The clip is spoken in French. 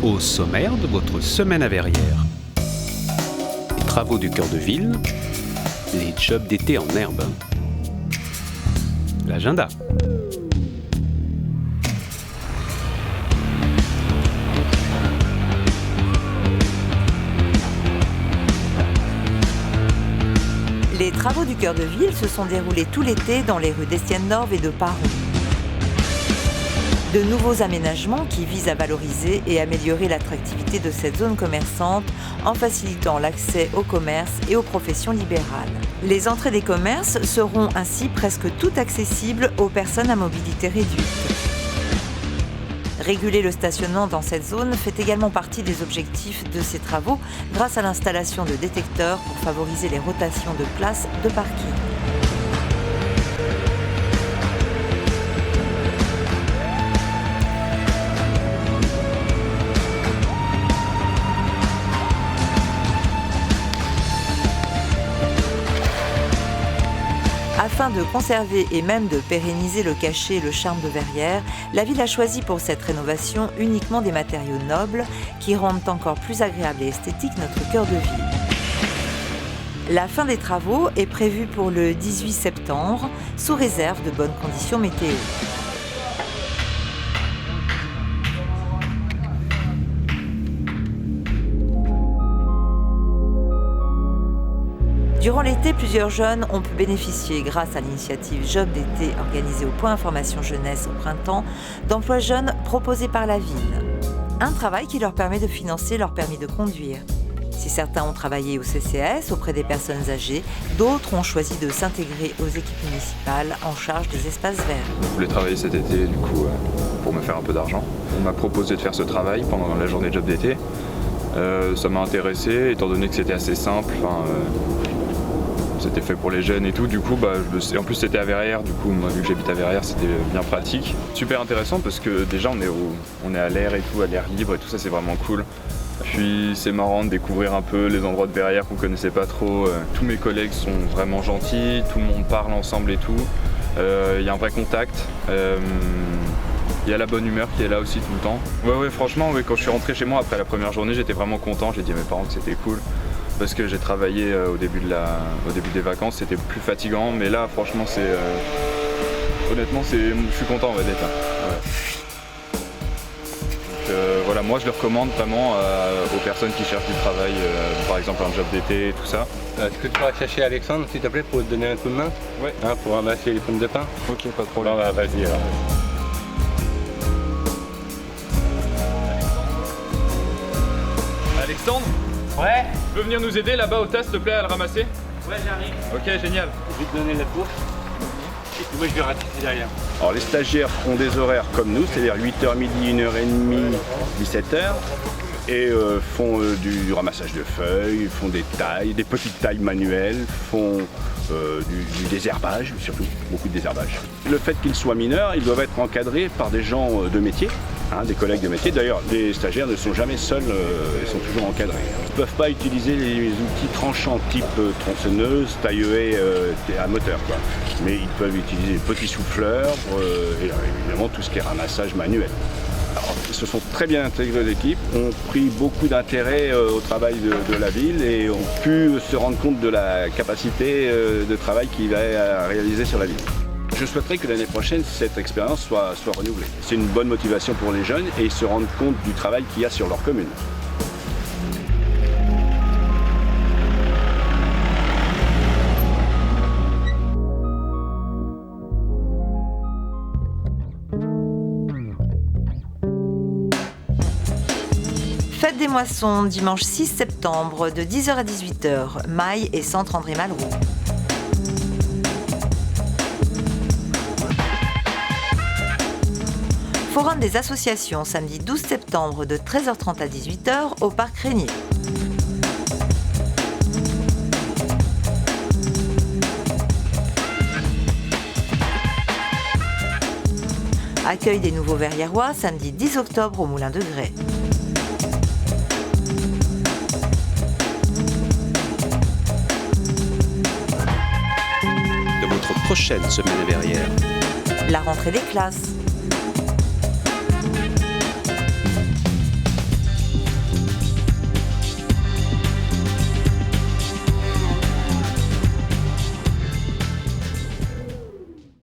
Au sommaire de votre semaine à Verrières. Les travaux du cœur de ville, les jobs d'été en herbe. L'agenda. Les travaux du cœur de ville se sont déroulés tout l'été dans les rues d'Estienne-Norve et de Paron. De nouveaux aménagements qui visent à valoriser et améliorer l'attractivité de cette zone commerçante en facilitant l'accès au commerce et aux professions libérales. Les entrées des commerces seront ainsi presque toutes accessibles aux personnes à mobilité réduite. Réguler le stationnement dans cette zone fait également partie des objectifs de ces travaux grâce à l'installation de détecteurs pour favoriser les rotations de places de parking. Afin de conserver et même de pérenniser le cachet et le charme de Verrières, la ville a choisi pour cette rénovation uniquement des matériaux nobles qui rendent encore plus agréable et esthétique notre cœur de ville. La fin des travaux est prévue pour le 18 septembre, sous réserve de bonnes conditions météo. Durant l'été, plusieurs jeunes ont pu bénéficier, grâce à l'initiative Job d'été organisée au Point Information Jeunesse au printemps, d'emplois jeunes proposés par la ville. Un travail qui leur permet de financer leur permis de conduire. Si certains ont travaillé au CCAS auprès des personnes âgées, d'autres ont choisi de s'intégrer aux équipes municipales en charge des espaces verts. Je voulais travailler cet été, du coup, pour me faire un peu d'argent. On m'a proposé de faire ce travail pendant la journée Job d'été. Ça m'a intéressé, étant donné que c'était assez simple. C'était fait pour les jeunes et tout, du coup, en plus c'était à Verrières, du coup, moi vu que j'habite à Verrières, c'était bien pratique. Super intéressant parce que déjà on est à l'air et tout, à l'air libre et tout ça, c'est vraiment cool. Puis c'est marrant de découvrir un peu les endroits de Verrières qu'on connaissait pas trop. Tous mes collègues sont vraiment gentils, tout le monde parle ensemble et tout. Il y a un vrai contact. Il y a la bonne humeur qui est là aussi tout le temps. Ouais, franchement, quand je suis rentré chez moi après la première journée, j'étais vraiment content. J'ai dit à mes parents que c'était cool. Parce que j'ai travaillé au début des vacances, c'était plus fatigant, mais là franchement honnêtement je suis content d'être là. Ouais. Donc, voilà, moi je le recommande vraiment aux personnes qui cherchent du travail, par exemple un job d'été et tout ça. Est-ce que tu pourrais chercher Alexandre s'il te plaît pour te donner un coup de main? Ouais. Pour ramasser les pommes de pain? Ok, pas de problème. Vas-y alors. Alexandre? Ouais, Tu peux venir nous aider là-bas au tas, s'il te plaît, à le ramasser? ouais, j'arrive. Ok, génial. Je vais te donner la course. Et puis moi je vais ratisser derrière. Alors les stagiaires ont des horaires comme nous, c'est-à-dire 8h midi, 1h30, 17h, et font du ramassage de feuilles, font des tailles, des petites tailles manuelles, font du désherbage, surtout beaucoup de désherbage. Le fait qu'ils soient mineurs, ils doivent être encadrés par des gens de métier, des collègues de métier. D'ailleurs, les stagiaires ne sont jamais seuls, ils sont toujours encadrés. Ils ne peuvent pas utiliser les outils tranchants type tronçonneuse, taille-haie à moteur, quoi. Mais ils peuvent utiliser les petits souffleurs et évidemment tout ce qui est ramassage manuel. Alors, ils se sont très bien intégrés à l'équipe, ont pris beaucoup d'intérêt au travail de la ville et ont pu se rendre compte de la capacité de travail qu'ils va réaliser sur la ville. Je souhaiterais que l'année prochaine, cette expérience soit renouvelée. C'est une bonne motivation pour les jeunes et ils se rendent compte du travail qu'il y a sur leur commune. Fête des moissons, dimanche 6 septembre, de 10h à 18h, Maille et Centre André Malraux. Forum des associations, samedi 12 septembre, de 13h30 à 18h, au Parc Régnier. Accueil des nouveaux Verriérois, samedi 10 octobre, au Moulin de Grès. De votre prochaine semaine à Verrières. La rentrée des classes.